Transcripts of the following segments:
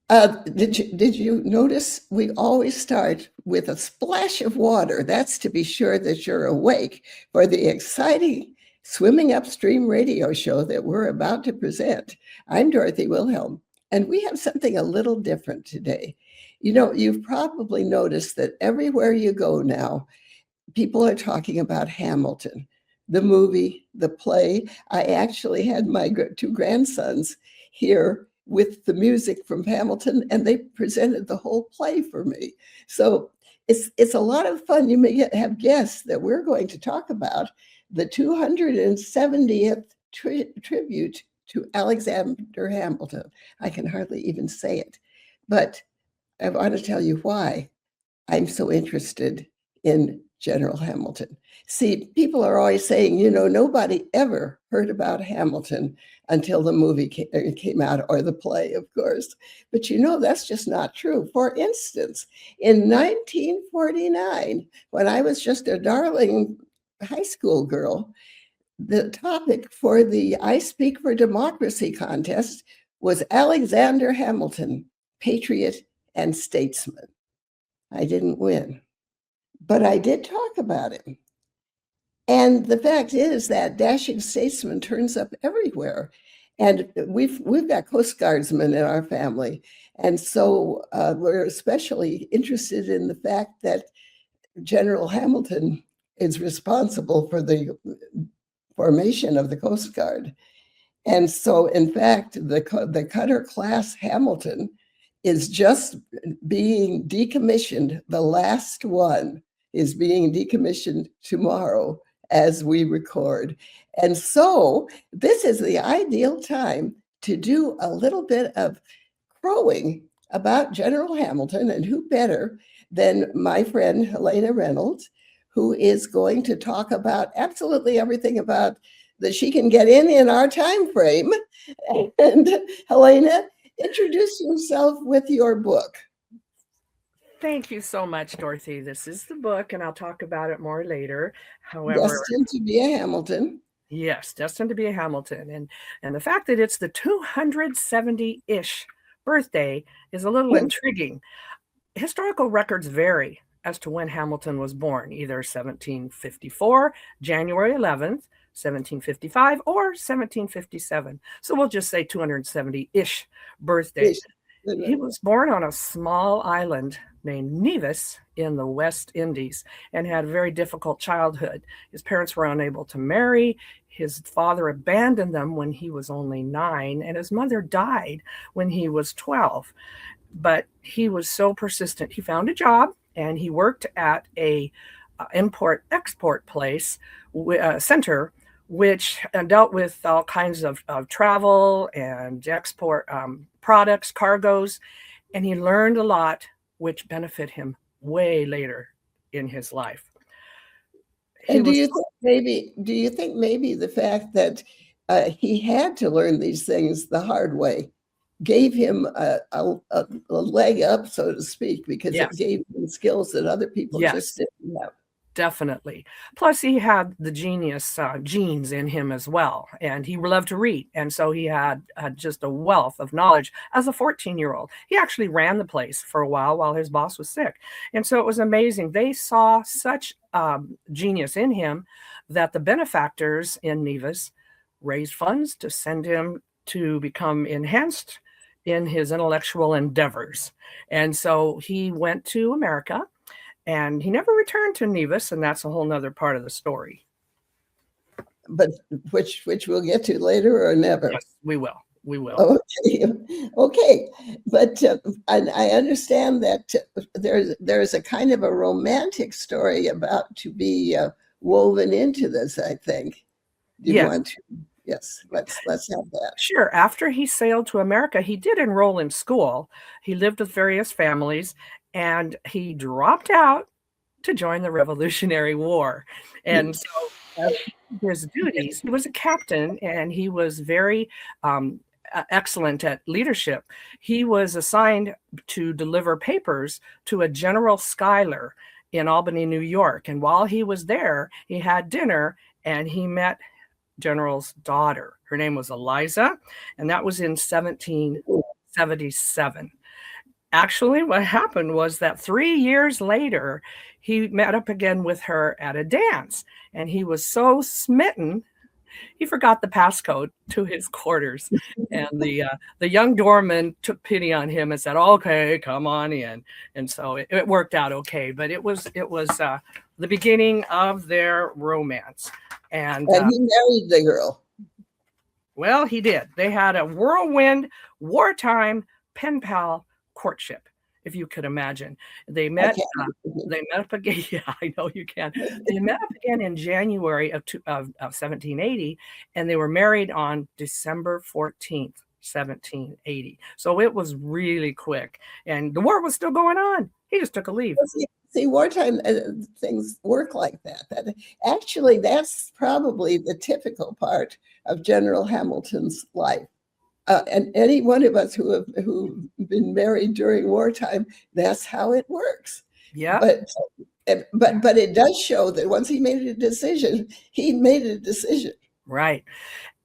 Did you notice we always start with a splash of water? That's to be sure that you're awake for the exciting Swimming Upstream radio show that we're about to present. I'm Dorothy Wilhelm, and we have something a little different today. You know, you've probably noticed that everywhere you go now, people are talking about Hamilton, the movie, the play. I actually had my two grandsons here with the music from Hamilton, and they presented the whole play for me. So it's a lot of fun. You may have guessed that we're going to talk about the 270th tribute to Alexander Hamilton. I can hardly even say it, but I want to tell you why I'm so interested in General Hamilton. See, people are always saying, you know, nobody ever heard about Hamilton until the movie came out, or the play, of course. But you know, that's just not true. For instance, in 1949, when I was just a darling high school girl, the topic for the I Speak for Democracy contest was Alexander Hamilton, patriot and statesman. I didn't win, but I did talk about him. And the fact is that dashing statesman turns up everywhere. And we've got Coast Guardsmen in our family. And so we're especially interested in the fact that General Hamilton is responsible for the formation of the Coast Guard. And so, in fact, the cutter class Hamilton is just being decommissioned. The last one is being decommissioned tomorrow as we record. And so this is the ideal time to do a little bit of crowing about General Hamilton, and who better than my friend Helena Reynolds, who is going to talk about absolutely everything about that she can get in our time frame. And Helena, introduce yourself with your book. Thank you so much, Dorothy. This is the book, and I'll talk about it more later. However, Destined to be a Hamilton. Yes, Destined to be a Hamilton. And the fact that it's the 270-ish birthday is a little intriguing. Historical records vary as to when Hamilton was born, either 1754, January 11th, 1755, or 1757. So we'll just say 270-ish birthday. He was born on a small island named Nevis in the West Indies and had a very difficult childhood. His parents were unable to marry. His father abandoned them when he was only 9, and his mother died when he was 12. But he was so persistent. He found a job, and he worked at a import-export place, center, which dealt with all kinds of travel and export products, cargoes, and he learned a lot, which benefit him way later in his life. And do you think maybe the fact that he had to learn these things the hard way gave him a leg up, so to speak, because it gave him skills that other people just didn't have? Definitely. Plus, he had the genius genes in him as well, and he loved to read. And so he had just a wealth of knowledge as a 14-year-old. He actually ran the place for a while his boss was sick. And so it was amazing. They saw such genius in him that the benefactors in Nevis raised funds to send him to become enhanced in his intellectual endeavors. And so he went to America. And he never returned to Nevis, and that's a whole nother part of the story. But which we'll get to later, or never? Yes, we will. We will. Okay. But I understand that there's a kind of a romantic story about to be woven into this, I think. Do you want to? Yes, let's have that. Sure. After he sailed to America, he did enroll in school. He lived with various families, and he dropped out to join the Revolutionary War. And so his duties, he was a captain, and he was very excellent at leadership. He was assigned to deliver papers to a General Schuyler in Albany, New York. And while he was there, he had dinner, and he met General's daughter. Her name was Eliza, and that was in 1777. Actually, what happened was that 3 years later, he met up again with her at a dance, and he was so smitten, he forgot the passcode to his quarters. And the young doorman took pity on him and said, "Okay, come on in." And so it worked out okay. But it was the beginning of their romance. And he married the girl. well, he did. They had a whirlwind, wartime pen pal courtship, if you could imagine. They met. They met up again. Yeah, I know you can. They met up again in January of 1780, and they were married on December 14th, 1780. So it was really quick, and the war was still going on. He just took a leave. See, wartime things work like that. Actually, that's probably the typical part of General Hamilton's life. And any one of us who've been married during wartime, that's how it works. Yeah. But it does show that once he made a decision, he made a decision. Right.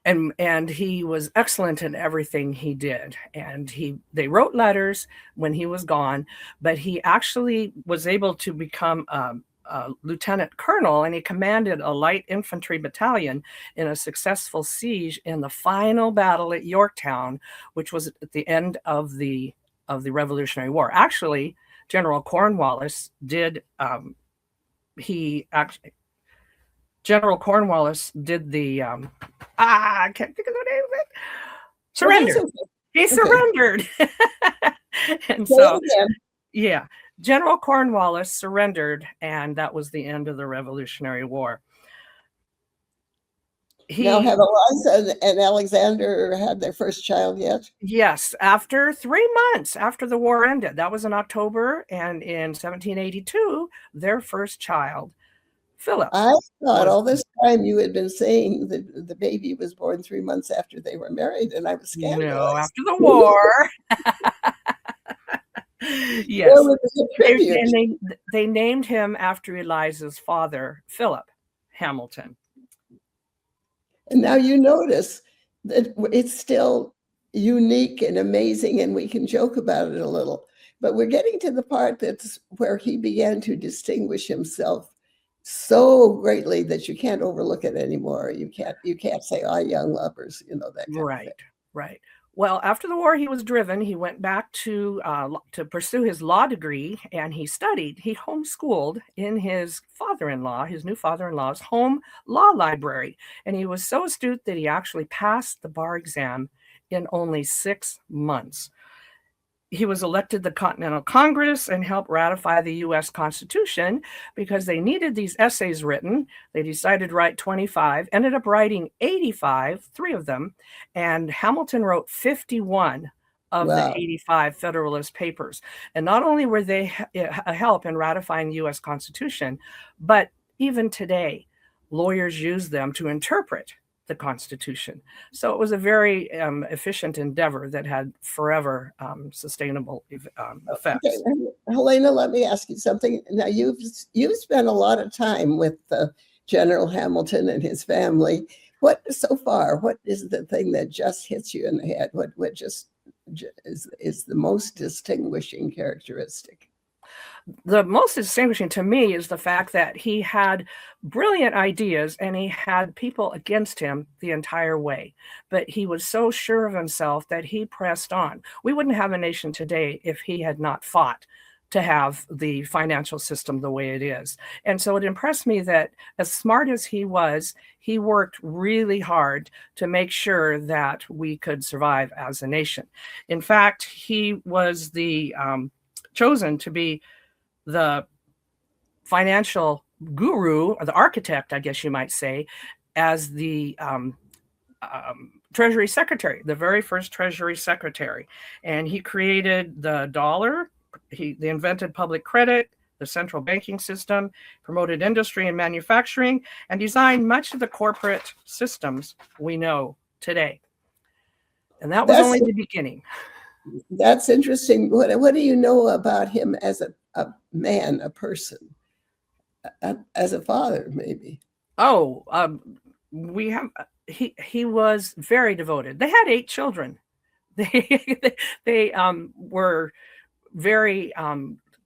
And he was excellent in everything he did. And they wrote letters when he was gone, but he actually was able to become a lieutenant colonel, and he commanded a light infantry battalion in a successful siege in the final battle at Yorktown, which was at the end of the Revolutionary War. Actually, General Cornwallis did General Cornwallis did the I can't think of the name of it. Surrendered. He surrendered. And so yeah, General Cornwallis surrendered, and that was the end of the Revolutionary War. Now, have Eliza and Alexander had their first child yet? Yes, after 3 months after the war ended. That was in October, and in 1782, their first child, Philip. I thought all this time you had been saying that the baby was born 3 months after they were married, and I was scandalized. No, after the war. Yes. They named him after Eliza's father, Philip Hamilton. And now you notice that it's still unique and amazing, and we can joke about it a little. But we're getting to the part that's where he began to distinguish himself so greatly that you can't overlook it anymore. You can't say, "Oh, young lovers," that kind of thing. Right. Well, after the war, he was driven. He went back to pursue his law degree, and he studied. He homeschooled in his new father-in-law's home law library. And he was so astute that he actually passed the bar exam in only 6 months. He was elected to the Continental Congress and helped ratify the U.S. Constitution because they needed these essays written. They decided to write 25, ended up writing 85, 3 of them, and Hamilton wrote 51 of the 85 Federalist Papers. And not only were they a help in ratifying the U.S. Constitution, but even today, lawyers use them to interpret the Constitution. So it was a very efficient endeavor that had forever sustainable effects. Okay. Helena, let me ask you something. Now, you've spent a lot of time with General Hamilton and his family. What is the thing that just hits you in the head? What just is the most distinguishing characteristic? The most distinguishing to me is the fact that he had brilliant ideas and he had people against him the entire way. But he was so sure of himself that he pressed on. We wouldn't have a nation today if he had not fought to have the financial system the way it is. And so it impressed me that as smart as he was, he worked really hard to make sure that we could survive as a nation. In fact, he was chosen to be the financial guru, or the architect, I guess you might say, as the Treasury Secretary, the very first Treasury Secretary. And he created the dollar, they invented public credit, the central banking system, promoted industry and manufacturing, and designed much of the corporate systems we know today. And that was only the beginning. That's interesting. What do you know about him as a man, a person, as a father, maybe? He was very devoted. They had 8 children. They were very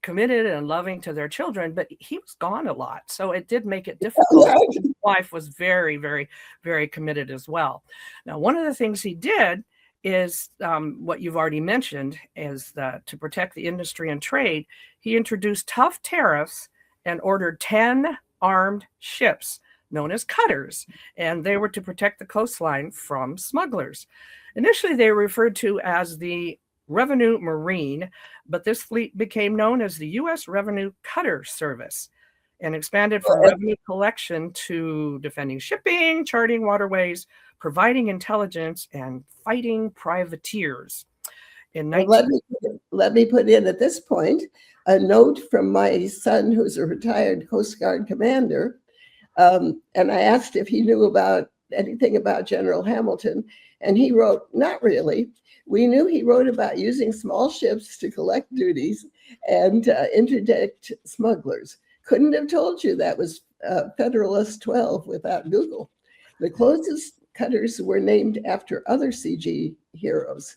committed and loving to their children, but he was gone a lot. So it did make it difficult. His wife was very, very, very committed as well. Now, one of the things he did is what you've already mentioned, is that to protect the industry and trade, he introduced tough tariffs and ordered 10 armed ships known as cutters, and they were to protect the coastline from smugglers. Initially, they were referred to as the Revenue Marine, but this fleet became known as the U.S. Revenue Cutter Service and expanded from revenue collection to defending shipping, charting waterways, providing intelligence, and fighting privateers. Let me put in at this point a note from my son, who's a retired Coast Guard commander, and I asked if he knew about anything about General Hamilton, and he wrote, "Not really. We knew he wrote about using small ships to collect duties and interdict smugglers. Couldn't have told you that was Federalist 12 without Google. The closest cutters were named after other CG heroes,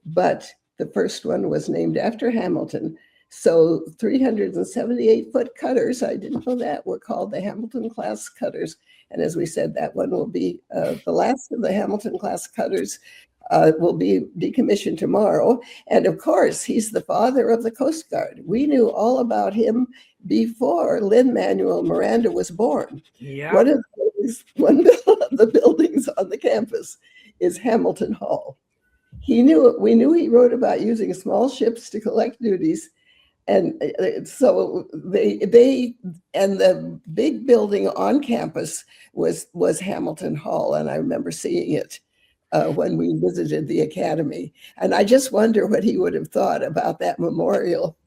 but the first one was named after Hamilton. So 378-foot cutters, I didn't know that, were called the Hamilton-class cutters. And as we said, that one will be the last of the Hamilton-class cutters will be decommissioned tomorrow. And of course, he's the father of the Coast Guard. We knew all about him before Lin-Manuel Miranda was born. Yeah. One of the buildings on the campus is Hamilton Hall. We knew he wrote about using small ships to collect duties. And so they and the big building on campus was Hamilton Hall. And I remember seeing it when we visited the academy. And I just wonder what he would have thought about that memorial.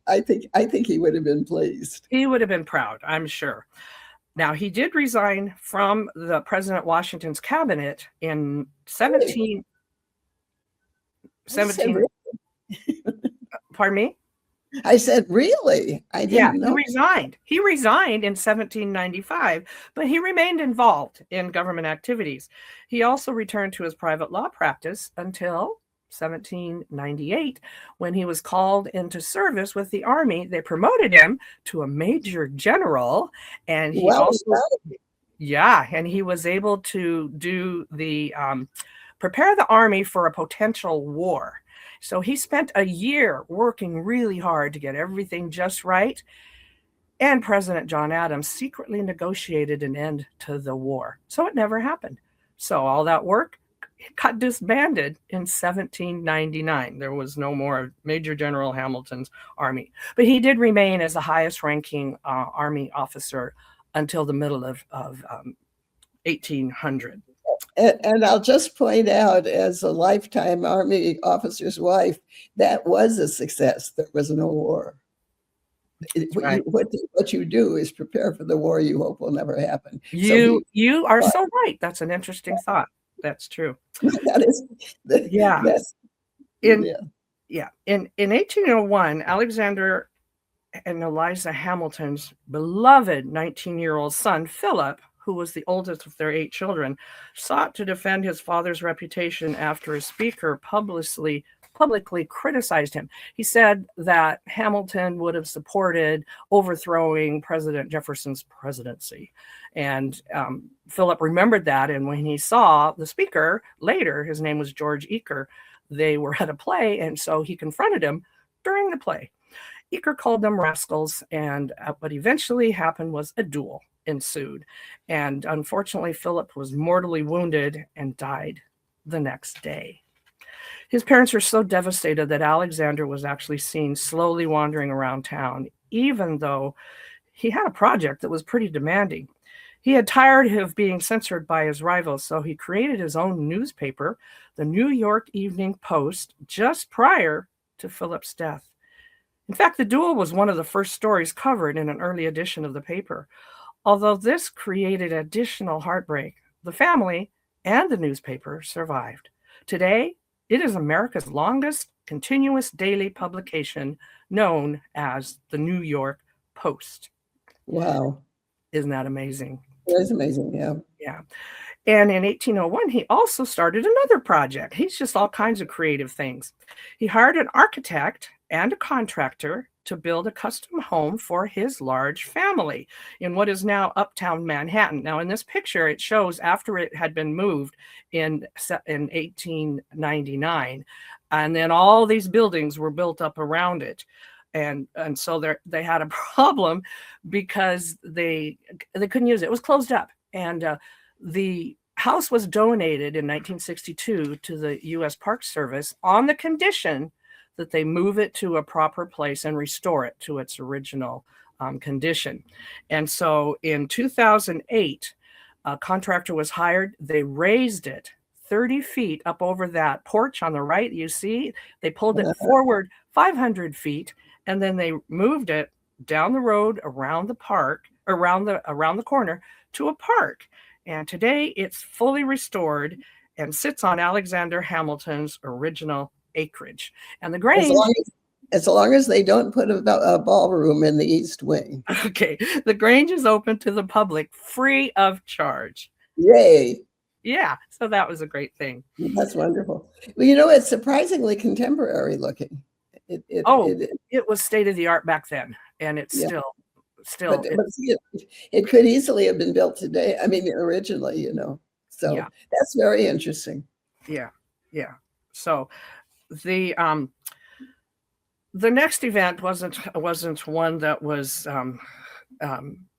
I think he would have been pleased. He would have been proud, I'm sure. Now, he did resign from the President Washington's cabinet in 17. Pardon me? I said, really? I didn't know. He resigned in 1795, but he remained involved in government activities. He also returned to his private law practice until 1798, when he was called into service with the Army. They promoted him to a major general, and he and he was able to do the prepare the Army for a potential war. So he spent a year working really hard to get everything just right. And President John Adams secretly negotiated an end to the war. So it never happened. So all that work got disbanded in 1799. There was no more Major General Hamilton's army. But he did remain as the highest ranking Army officer until the middle of 1800. And I'll just point out, as a lifetime Army officer's wife, that was a success. There was no war. Right. What you do is prepare for the war you hope will never happen. You are so right. That's an interesting thought. That's true. That is, In 1801, Alexander and Eliza Hamilton's beloved 19-year-old son, Philip, who was the oldest of their 8 children, sought to defend his father's reputation after a speaker publicly criticized him. He said that Hamilton would have supported overthrowing President Jefferson's presidency. And Philip remembered that. And when he saw the speaker later, his name was George Eaker, they were at a play. And so he confronted him during the play. Eaker called them rascals. And what eventually happened was a duel ensued. And unfortunately, Philip was mortally wounded and died the next day. His parents were so devastated that Alexander was actually seen slowly wandering around town, even though he had a project that was pretty demanding. He had tired of being censored by his rivals, so he created his own newspaper, the New York Evening Post, just prior to Philip's death. In fact, the duel was one of the first stories covered in an early edition of the paper. Although this created additional heartbreak, the family and the newspaper survived. Today, it is America's longest continuous daily publication, known as the New York Post. Wow. Isn't that amazing? It is amazing, yeah. Yeah. And in 1801, he also started another project. He's just all kinds of creative things. He hired an architect and a contractor to build a custom home for his large family in what is now Uptown Manhattan. Now, in this picture, it shows after it had been moved in 1899, and then all these buildings were built up around it. And so they had a problem because they couldn't use it. It was closed up. And the house was donated in 1962 to the U.S. Park Service on the condition that they move it to a proper place and restore it to its original condition. And so in 2008, a contractor was hired. They raised it 30 feet up over that porch on the right. You see, they pulled it forward 500 feet, and then they moved it down the road around the park, around the corner to a park. And today it's fully restored and sits on Alexander Hamilton's original acreage. And the Grange, as long as they don't put a ballroom in the East Wing. Okay, the Grange is open to the public free of charge. Yay. Yeah, so that was a great thing. That's wonderful. Well, it's surprisingly contemporary looking. It was state of the art back then, and it's still. But see, it could easily have been built today. I mean, originally, So that's very interesting. Yeah. So the next event wasn't one that was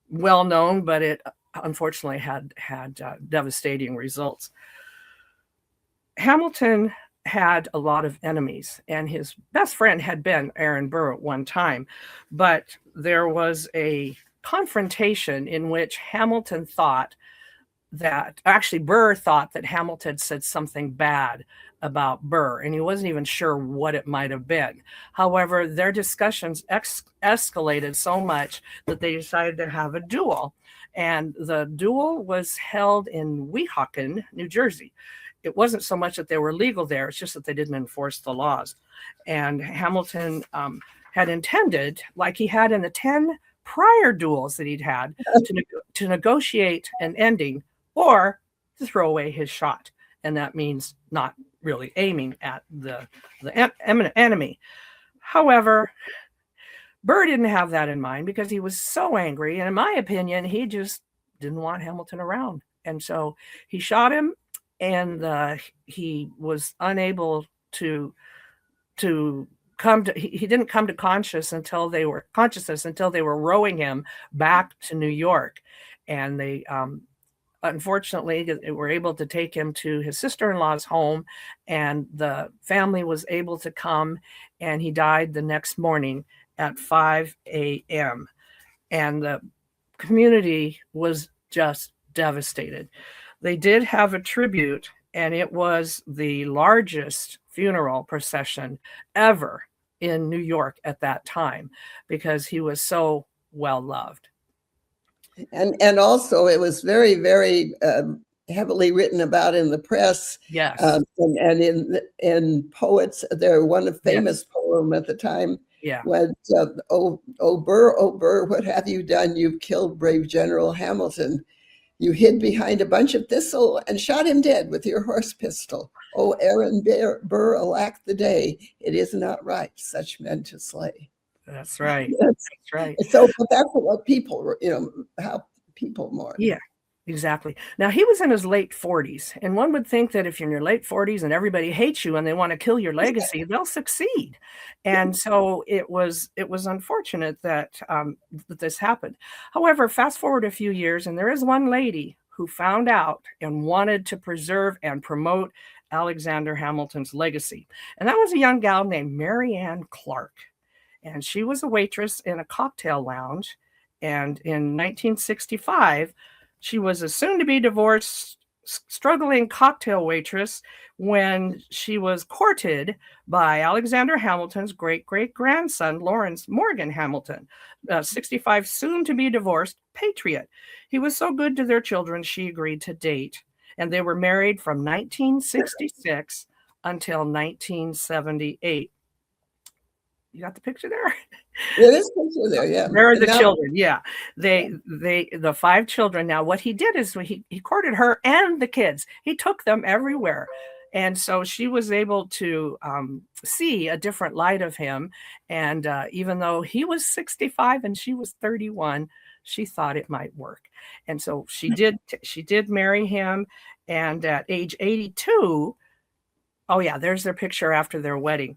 well known, but it unfortunately had devastating results. Hamilton had a lot of enemies, and his best friend had been Aaron Burr at one time, but there was a confrontation in which Hamilton thought that, actually Burr thought that Hamilton said something bad about Burr, and he wasn't even sure what it might have been. However, their discussions escalated so much that they decided to have a duel, and the duel was held in Weehawken, New Jersey. It wasn't so much that they were legal there, it's just that they didn't enforce the laws. And Hamilton had intended, like he had in the 10 prior duels that he'd had, to negotiate an ending or to throw away his shot. And that means not really aiming at the enemy. However, Burr didn't have that in mind because he was so angry. And in my opinion, he just didn't want Hamilton around. And so he shot him. And he was unable to come to. He didn't come to consciousness until they were rowing him back to New York, and they unfortunately were able to take him to his sister-in-law's home, and the family was able to come, and he died the next morning at 5 a.m. And the community was just devastated. They did have a tribute, and it was the largest funeral procession ever in New York at that time because he was so well loved. And also it was very, very heavily written about in the press. Yes. And in poets, there one of famous poem at the time. Yeah. Was oh Burr, what have you done? You've killed brave General Hamilton. You hid behind a bunch of thistle and shot him dead with your horse pistol. Oh, Aaron Burr, alack the day. It is not right such men to slay. That's right. That's right. So but that's what people, how people mourn. Yeah, exactly. Now, he was in his late 40s, and one would think that if you're in your late 40s and everybody hates you and they want to kill your legacy, they'll succeed. And so it was unfortunate that this happened. However, fast forward a few years, and there is one lady who found out and wanted to preserve and promote Alexander Hamilton's legacy. And that was a young gal named Mary Ann Clark. And she was a waitress in a cocktail lounge. And in 1965, she was a soon-to-be divorced, struggling cocktail waitress when she was courted by Alexander Hamilton's great-great-grandson, Lawrence Morgan Hamilton, 65, soon-to-be divorced patriot. He was so good to their children, she agreed to date. And they were married from 1966 until 1978. You got the picture there? There is a picture there, yeah. There are the children, yeah. The 5 children. Now, what he did is he courted her and the kids. He took them everywhere. And so she was able to see a different light of him. And even though he was 65 and she was 31, she thought it might work. And so she did marry him. And at age 82, oh yeah, there's their picture after their wedding.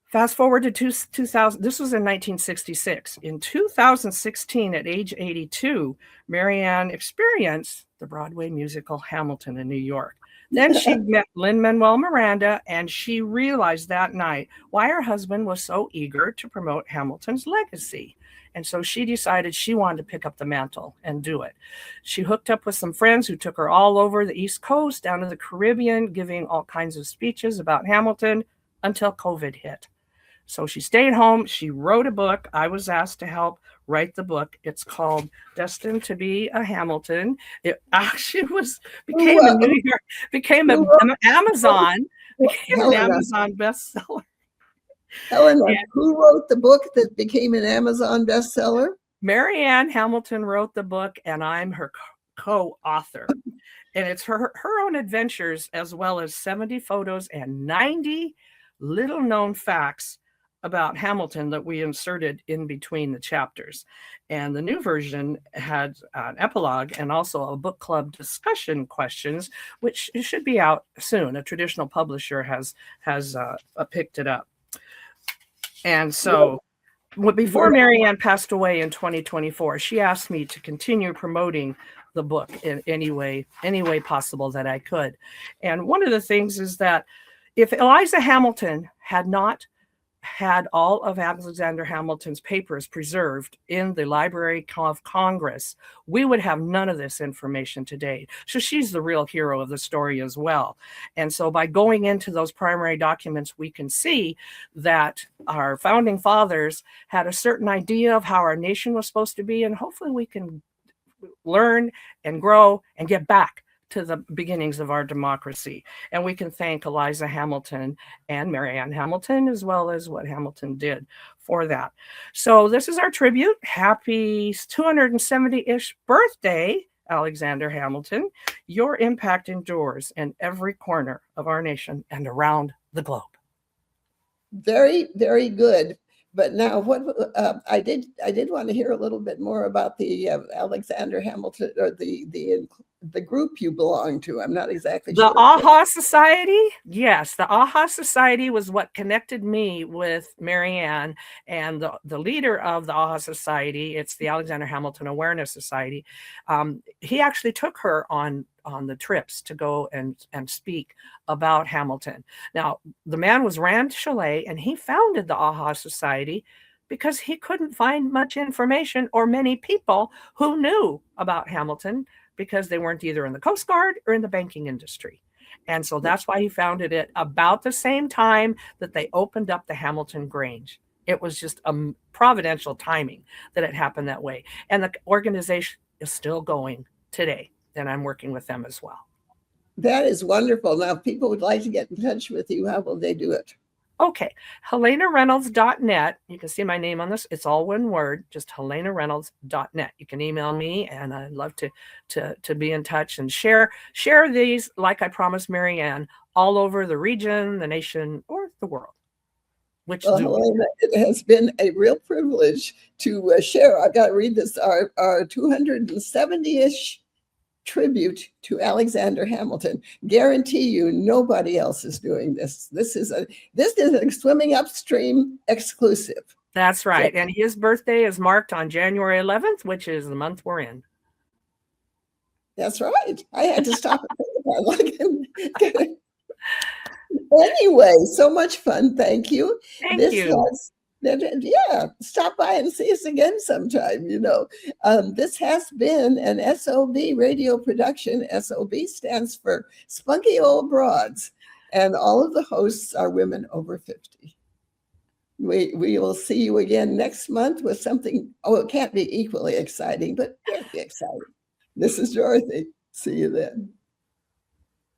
Fast forward to 2000, this was in 1966. In 2016, at age 82, Marianne experienced the Broadway musical Hamilton in New York. Then she met Lin-Manuel Miranda, and she realized that night why her husband was so eager to promote Hamilton's legacy. And so she decided she wanted to pick up the mantle and do it. She hooked up with some friends who took her all over the East Coast, down to the Caribbean, giving all kinds of speeches about Hamilton until COVID hit. So she stayed home. She wrote a book. I was asked to help write the book. It's called Destined to be a Hamilton. It actually became an Amazon bestseller. Helena, who wrote the book that became an Amazon bestseller? Marianne Hamilton wrote the book, and I'm her co-author. And it's her own adventures, as well as 70 photos and 90 little-known facts about Hamilton that we inserted in between the chapters. And the new version had an epilogue and also a book club discussion questions, which should be out soon. A traditional publisher has picked it up. And so before Marianne passed away in 2024, she asked me to continue promoting the book in any way possible that I could. And one of the things is that if Eliza Hamilton had not had all of Alexander Hamilton's papers preserved in the Library of Congress, we would have none of this information today. So she's the real hero of the story as well. And so by going into those primary documents, we can see that our founding fathers had a certain idea of how our nation was supposed to be, and hopefully we can learn and grow and get back to the beginnings of our democracy. And we can thank Eliza Hamilton and Marianne Hamilton, as well as what Hamilton did for that. So this is our tribute. Happy 270-ish birthday, Alexander Hamilton. Your impact endures in every corner of our nation and around the globe. Very, very good. But now, what I did want to hear a little bit more about the Alexander Hamilton, or the group you belong to. I'm not exactly sure. The AHA Society? Yes, the AHA Society was what connected me with Marianne, and the leader of the AHA Society, it's the Alexander Hamilton Awareness Society. He actually took her on the trips to go and speak about Hamilton. Now, the man was Rand Chalet, and he founded the AHA Society because he couldn't find much information or many people who knew about Hamilton, because they weren't either in the Coast Guard or in the banking industry. And so that's why he founded it about the same time that they opened up the Hamilton Grange. It was just a providential timing that it happened that way. And the organization is still going today, and I'm working with them as well. That is wonderful. Now, if people would like to get in touch with you, how will they do it? Okay, HelenaReynolds.net. You can see my name on this. It's all one word, just HelenaReynolds.net. You can email me, and I'd love to be in touch and share these, like I promised Marianne, all over the region, the nation, or the world. Helena, it has been a real privilege to share. I've got to read this, our 270-ish tribute to Alexander Hamilton. Guarantee you nobody else is doing this. This is a Swimming Upstream exclusive. That's right. And his birthday is marked on January 11th, which is the month we're in. That's right. I had to stop and think about it. Anyway, so much fun. Thank you. Thank you. Stop by and see us again sometime. This has been an SOB radio production. SOB stands for Spunky Old Broads, and all of the hosts are women over 50. We will see you again next month with something. It can't be equally exciting, but it'll be exciting. This is Dorothy. See you then.